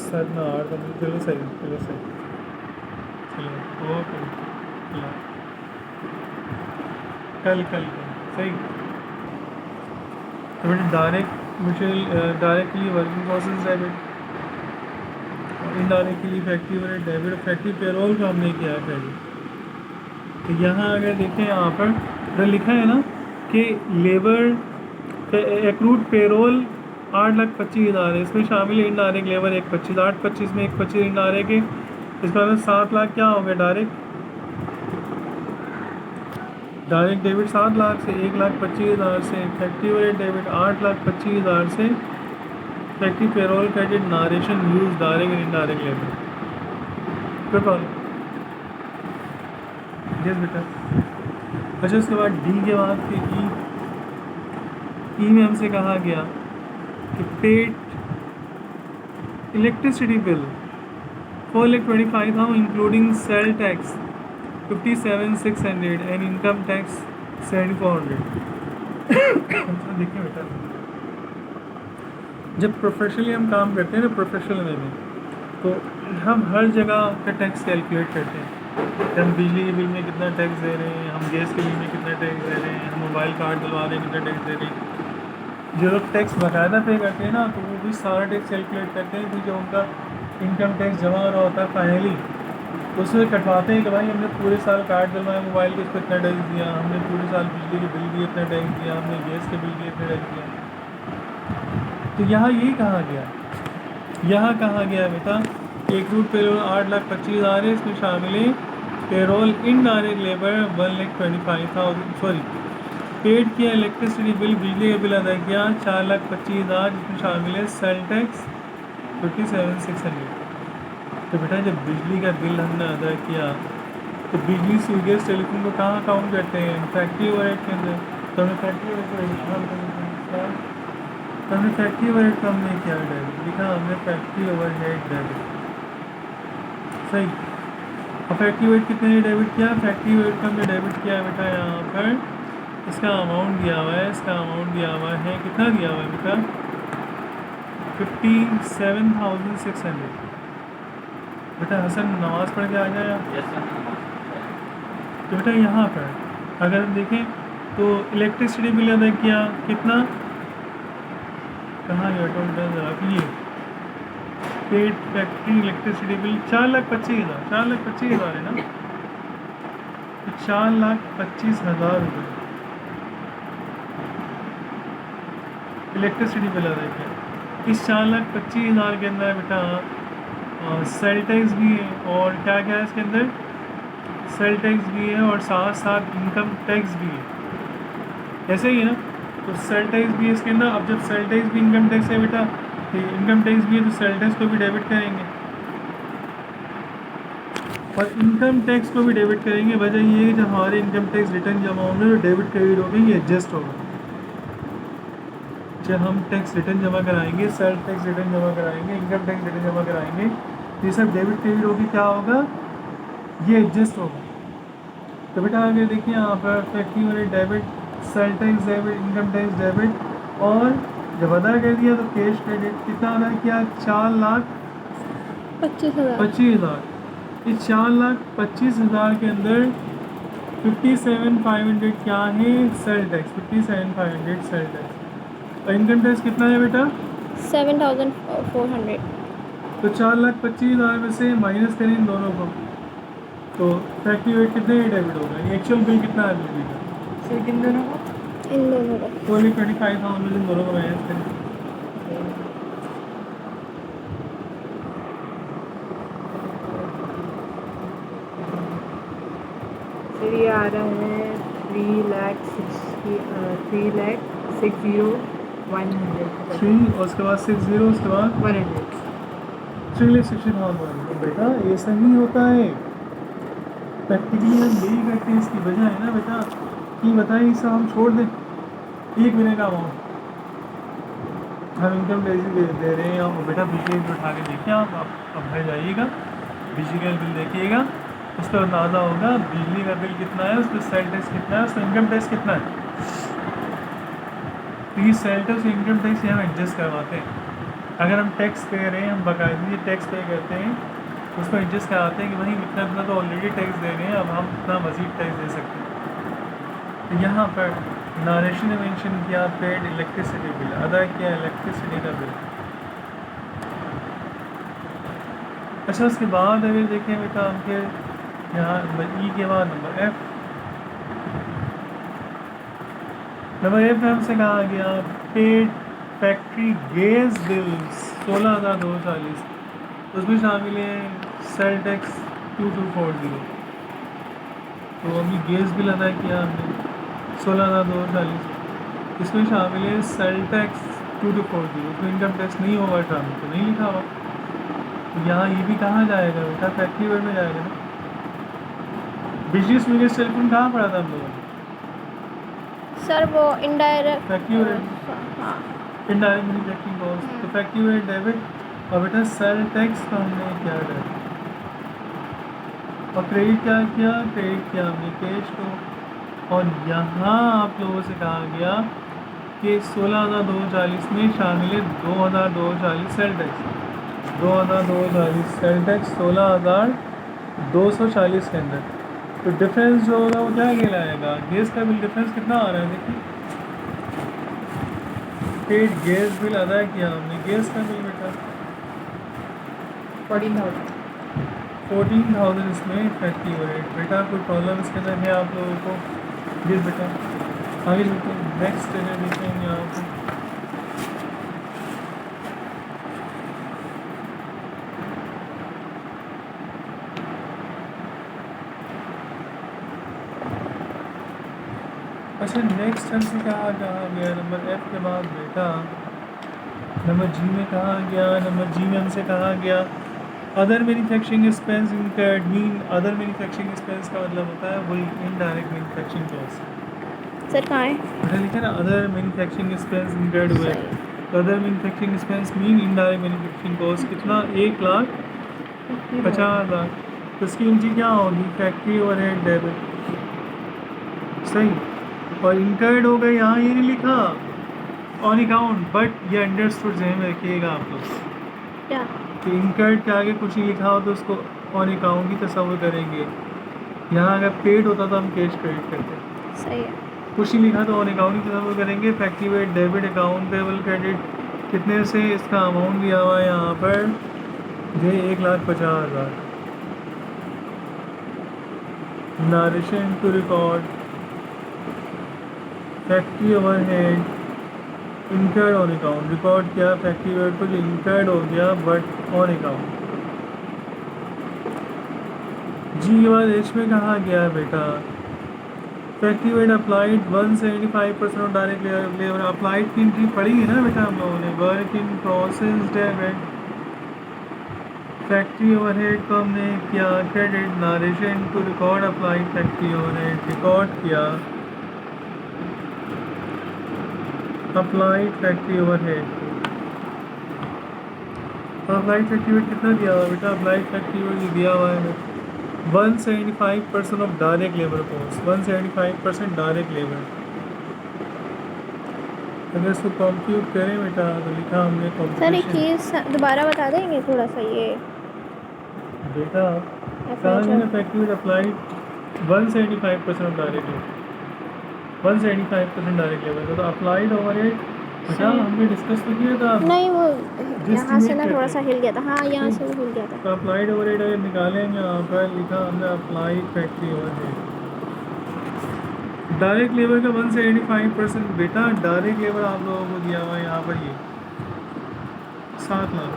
7 ना 8 चलो सही, चलो सही, चलो ओके, चलो कल कल कल सही। तो बेटा direct mutual directly working causes debit और indirectly effective rate debit. Effective payroll का हमने किया है पहले। तो यहाँ अगर देखें यहाँ पर लिखा है ना कि लेबर एक्रूड पेरोल 8,25,000 है, इसमें शामिल है इनडायरेक्ट लेबर 1,25,000, 8,25 में 1,25 इनडायरेक्ट है, इसका मतलब 7 लाख क्या हो गया डायरेक्ट डेबिट 7 लाख से 1,25,000 से इफेक्टिव रेट डेबिट 8,25,000 से effective payroll credit narration use direct and indirect labour. Good problem. Yes बेटा। अच्छा उसके बाद डी के बाद फिर ई में हमसे कहा गया कि paid electricity bill 4,25,000 including sale tax 57,600 and income tax 7,400। देखिए बेटा जब प्रोफेशनली हम काम करते हैं ना प्रोफेशनल वे में, तो हम हर जगह का टैक्स कैलकुलेट करते हैं कि हम बिजली के बिल में कितना टैक्स दे रहे हैं, हम गैस के बिल में कितना टैक्स दे रहे हैं, हम मोबाइल कार्ड डलवा रहे हैं कितना टैक्स दे रहे हैं। जो लोग टैक्स बाकायदा पे करते हैं ना तो वो भी सारा टैक्स कैलकुलेट करते हैं, फिर जो उनका इनकम टैक्स जमा हो रहा होता है फाइनली उसमें कटवाते हैं कि भाई हमने पूरे साल कार्ड डलवाया मोबाइल के, इस पर इतना टैक्स दिया, हमने पूरे साल बिजली के बिल दिए इतना टैक्स दिया, हमने गैस के बिल दिए इतना टैक्स दिया। तो यहाँ यही कहा गया, यहाँ कहा गया बेटा एक्रूड पेरोल 8,25,000 है, इसमें शामिल है payroll indirect labour 1,25,000 sorry paid किया इलेक्ट्रिसिटी बिल बिजली का बिल अदा किया 4,25,000 जिसमें शामिल है सेल टैक्स 57,600। तो बेटा जब बिजली का बिल हमने अदा किया तो बिजली स्वीगेस टेलीफोन को कहाँ काउंट करते हैं फैक्ट्री ओवरहेड के अंदर। तो हमने फैक्ट्री ओवरहेड का हमने क्या डेबिट लिखा, हमने फैक्ट्री ओवरहेड डेबिट सही। और फैक्ट्री ओवरहेड कितने डेबिट किया, फैक्ट्री ओवरहेड का हमने डेबिट किया बेटा यहाँ पर इसका अमाउंट दिया हुआ है, इसका अमाउंट दिया हुआ है कितना दिया हुआ है बेटा 57,600। बेटा हसन नमाज़ पढ़ के आ जाए। तो बेटा यहाँ पर अगर हम देखें तो इलेक्ट्रिसिटी बिल अदा किया कितना, कहाँ गया टोटल ज़रा ये पेड फैक्ट्री इलेक्ट्रिसिटी बिल 4,25,000, 4,25,000 है ना, तो 4,25,000 रुपये इलेक्ट्रिसिटी बिल अदा किया। इस 4,25,000 के अंदर बेटा सेल टैक्स भी है और क्या क्या है इसके अंदर सेल टैक्स भी है और साथ साथ इनकम टैक्स भी है, ऐसे ही है ना। तो सेल टैक्स भी है इसके अंदर। अब जब सेल टैक्स भी इनकम टैक्स है बेटा तो इनकम टैक्स भी है तो सेल टैक्स को भी डेबिट करेंगे और इनकम टैक्स को भी डेबिट करेंगे। वजह ये है जब हमारे इनकम टैक्स रिटर्न जमा होंगे तो डेबिट क्रेडिट होंगे, ये एडजस्ट होगा। जब हम टैक्स रिटर्न जमा कराएंगे सेल टैक्स रिटर्न जमा कराएंगे इनकम टैक्स रिटर्न जमा कराएंगे ये सब डेबिट क्रेडिट होगी, क्या होगा ये एडजस्ट होगा। तो बेटा आगे देखिए यहाँ पर factory overhead debit sale tax debit income tax debit और जब अदा कर दिया तो कैश क्रेडिट कितना अदा किया 4,25,000। इस 4,25,000 के अंदर 57,500 क्या है सेल टैक्स 57,500 सेल टैक्स और इनकम टैक्स कितना है बेटा 7,400। तो 4,25,000 में से माइनस करें इन दोनों को तो फैक्ट्री वेट कितने डेबिट होगा, एक्चुअल बिल कितना है बिजली का सर किन दोनों को इन दोनों का 4,25,000 इन दोनों को माइनस करें। सर ये आ रहा है 3,60,100 3 और उसके बाद 60 उसके बाद 100। 3,60,000 बेटा ये सही होता है। प्रैक्टिकली हम यही करते हैं, इसकी वजह है ना बेटा कि बताएं इसे हम छोड़ दें 1 महीने का अमाउंट हम इनकम टैक्स दे रहे हैं। हम बेटा बिजली बिल उठा के देखिए आप अब घर जाइएगा बिजली का बिल देखिएगा उस पर अंदाज़ा होगा बिजली का बिल कितना है, उस पर सेल टैक्स कितना है, उस पर इनकम टैक्स कितना है। तो ये सेल टैक्स इनकम टैक्स हम एडजस्ट करवाते हैं अगर हम टैक्स पे रहे हैं, हम बाकायदगी टैक्स पे करते हैं, उसको एडजस्ट कराते हैं कि वही इतना इतना तो ऑलरेडी टैक्स दे रहे हैं, अब हम इतना मज़ीद टैक्स दे सकते हैं। तो यहाँ पर नारेशन ने मेंशन किया पेड इलेक्ट्रिसिटी बिल, अदा किया इलेक्ट्रिसिटी का बिल। अच्छा, उसके बाद अगर देखें बेटा हम फिर यहाँ नंबर ई के बाद नंबर एफ में हमसे कहा गया पेड फैक्ट्री गैस बिल्स 16,240, उसमें शामिल है सेल टैक्स 2240। तो अभी गैस बिल अदा किया हमने 16,240, इसमें शामिल है सेल टैक्स 2240, उसमें इनकम टैक्स नहीं होगा, शामिल तो नहीं लिखा हुआ। तो यहाँ ये भी कहाँ जाएगा बेटा, फैक्ट्री वर्ड में जाएगा ना। बिजली स्वीकेज टेलीफोन कहाँ पड़ा था हम लोगों ने? सर वो इनडायरेक्ट फैक्ट्री वर्ड, हाँ इनडायरेक्ट मैन्युफैक्चरिंग कॉस्ट, तो फैक्ट्री वर्ड डेबिट और बेटा सेल टैक्स का हमने क्या डेबिट और क्रेडिट क्या किया, क्रेडिट किया हमने कैश को। और यहाँ आप लोगों से कहा गया कि 16,240 में शामिल है 2,240 सेल टैक्स, 2,240 सेल टैक्स 16,240 के अंदर। तो डिफरेंस जो होगा वो क्या कहलाएगा, गैस का बिल डिफरेंस कितना आ रहा है देखिए, पेड गैस बिल अदा किया हमने, गैस का बिल बेटा 14,000 इसमें फैक्ट्री हो रही बेटा। कोई प्रॉब्लम इसके अंदर है आप लोगों को? यस बेटा, आगे चलते हैं, नेक्स्ट देखेंगे यहाँ पर। अच्छा, नेक्स्ट हमसे कहा गया नंबर एफ के बाद बेटा नंबर जी में कहा गया, नंबर जी में हमसे कहा गया other manufacturing expense incurred mean, other manufacturing expense का मतलब होता है वही इनडायरेक्ट मैन्युफैक्चरिंग कॉस्ट। सर कहाँ है? बेटा लिखा ना अदर मैन्युफैक्चरिंग एक्सपेंस इनकर्ड हुए, तो other manufacturing expense mean indirect manufacturing cost कितना, 1,50,000। तो इसकी इनकी क्या होगी, फैक्ट्री ओवरहेड डेबिट, सही। और इनकर्ड हो गए, यहाँ ये नहीं लिखा ऑन अकाउंट, बट ये अंडरस्टूड ज़हन में रखिएगा आप लोग क्या कि इनकर्ड के आगे कुछ नहीं लिखा हो तो उसको ऑन अकाउंट ही तस्वर करेंगे। यहाँ अगर पेड होता तो हम कैश क्रेडिट करते, सही है। कुछ नहीं लिखा तो ऑन अकाउंट ही तस्वर करेंगे। फैक्ट्री वेट डेबिट अकाउंट पेबल क्रेडिट कितने से, इसका अमाउंट दिया हुआ है यहाँ पर जो 1,50,000। Narration to record factory overhead incurred on account, record किया फैक्ट्री ओवरहेड को जो इनकर्ड हो गया बट ऑन अकाउंट। जी के बाद एच में कहा गया बेटा factory overhead applied 175% of direct labour, applied की एंट्री पढ़ी है ना बेटा हम लोगों ने, work in process debit, factory overhead को हमने किया credit, narration to record applied factory overhead, record किया applied factory overhead. Applied factory overhead कितना दिया हुआ बेटा, अप्लाइड फैक्ट्री ओवरहेड दिया हुआ है 175% of direct labour cost, 175% direct labour. अगर इसको कंप्यूट करें बेटा तो लिखा हमने सर एक चीज़ दोबारा बता देंगे थोड़ा सा ये बेटा, कहाँ है factory overhead applied 175% of direct labour, 175% direct labour. तो अप्लाइड ओवरहेड बेटा हमने डिस्कस तो किया था, नहीं वो यहाँ से ना estimate थोड़ा करते सा हिल गया था, हाँ यहाँ से हिल गया था। तो अप्लाइड ओवरहेड अगर निकालेंगे यहाँ पर लिखा हमने applied factory overhead, direct labour का 175% बेटा, डायरेक्ट लेबर आप लोगों को दिया हुआ है यहाँ पर ये 7 लाख,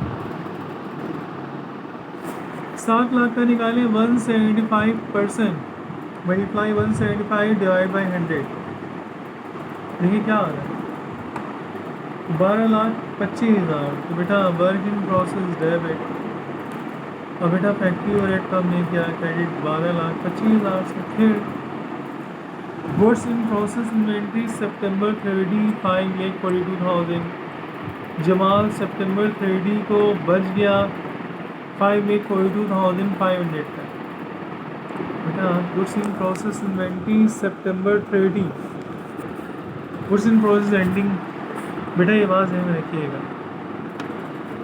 7 लाख का निकालें 175% मल्टीप्लाई 175 डिवाइड बाई 100, देखिए क्या आ रहा है 12,25,000। तो बेटा वर्क इन प्रोसेस डेबिट और बेटा फैक्ट्री ओवरहेड का हमने किया क्रेडिट 12,25,000 से। फिर गुड्स इन प्रोसेस इन्वेंट्री सितंबर 30 5,42,000, जमाल सितंबर 30 को बच गया 5,42,500 का। बेटा goods in process inventory September 30, goods in process ending, बेटा ये बात ध्यान में रखिएगा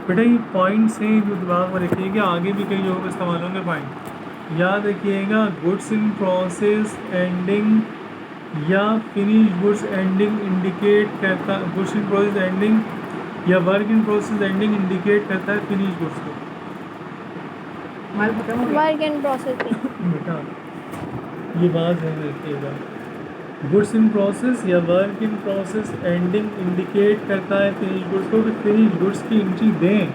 बेटा ये पॉइंट से जो दिमाग में रखिएगा, आगे भी कई जगहों पर इस्तेमाल होंगे पॉइंट। याद रखिएगा गुड्स इन प्रोसेस एंडिंग या फिनिश गुड्स एंडिंग इंडिकेट करता, गुड्स इन प्रोसेस एंडिंग या work in process ending indicate करता है फिनिश गुड्स को। माल खत्म हो गया। वर्क इन प्रोसेस बेटा ये बात ध्यान रखिएगा, गुड्स इन प्रोसेस या work in process ending indicate करता है फिनिश गुड्स को, कि फिनिश गुड्स की एंट्री दें,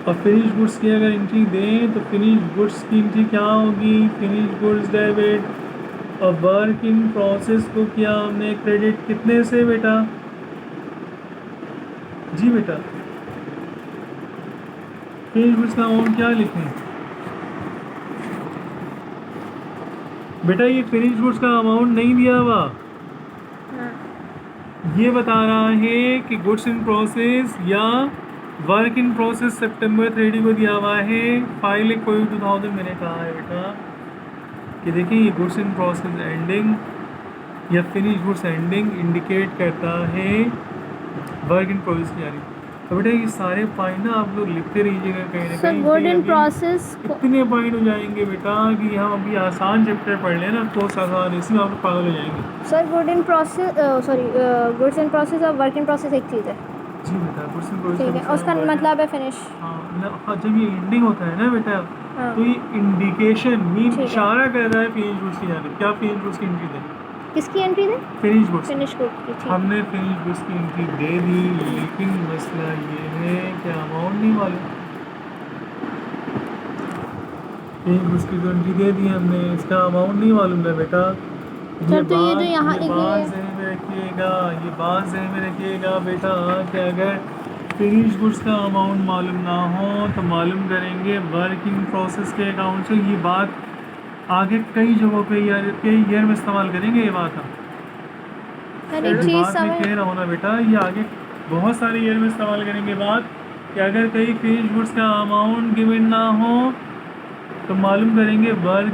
और फिनिश गुड्स की अगर एंट्री दें तो फिनिश गुड्स की एंट्री क्या होगी, फिनिश गुड्स डेबिट, और वर्क इन प्रोसेस को किया हमने क्रेडिट कितने से बेटा, जी बेटा फिनिश गुड्स का अमाउंट क्या लिखें बेटा, ये फिनिश गुड्स का अमाउंट नहीं दिया हुआ, हाँ ये बता रहा है कि गुड्स इन प्रोसेस या वर्क इन प्रोसेस सितंबर 30 को दिया हुआ है, फाइल एक कोई 2000 मैंने कहा है बेटा कि देखिए ये गुड्स इन प्रोसेस एंडिंग या फिनिश गुड्स एंडिंग इंडिकेट करता है वर्क इन प्रोसेस की जारी। तो बेटा ये सारे पॉइंट ना आप लोग लिखते रहिएगा कहीं ना सर कहीं। गुड कि इन अभी प्रोसेस इतने पॉइंट हो जाएंगे बेटा कि हम अभी आसान चैप्टर पढ़ लें ना, कोर्स आसान, इसमें आप लोग पागल हो जाएंगे। Sir good in process sorry goods in process और वर्क इन प्रोसेस एक चीज़ है, जी बेटा गुड्स इन ठीक है, प्रोसेस उसका मतलब है फिनिश। हाँ जब ये एंडिंग होता है ना बेटा, हाँ तो ये इंडिकेशन मीन ठीक है। इशारा कर रहा है फिनिश गुड्स की जानिब। क्या फिनिश गुड्स की एंट्री दें, किसकी एंट्री दे, फिनिश गुड्स। फिनिश गुड की, ठीक। हमने फिनिश गुड्स की एंट्री दे दी, लेकिन मसला ये है कि अमाउंट नहीं मालूम। फिनिश गुड्स की तो एंट्री दे दी हमने, इसका अमाउंट नहीं मालूम है बेटा। सर तो ये जो यहाँ ये बात ज़हन में रखिएगा, ये बात ज़हन में रखिएगा बेटा कि अगर फिनिश गुड्स का अमाउंट मालूम ना हो तो मालूम करेंगे वर्किंग प्रोसेस के अकाउंट से। ये बात आगे कई जगहों पे कई ईयर में इस्तेमाल करेंगे ये बात हम। सर एक इस चीज़ बात में समझ, कह रहा हूँ ना बेटा, ये आगे बहुत सारे ईयर में इस्तेमाल करेंगे बात कि अगर कहीं फिनिश गुड्स का अमाउंट गिवन ना हो तो मालूम करेंगे वर्क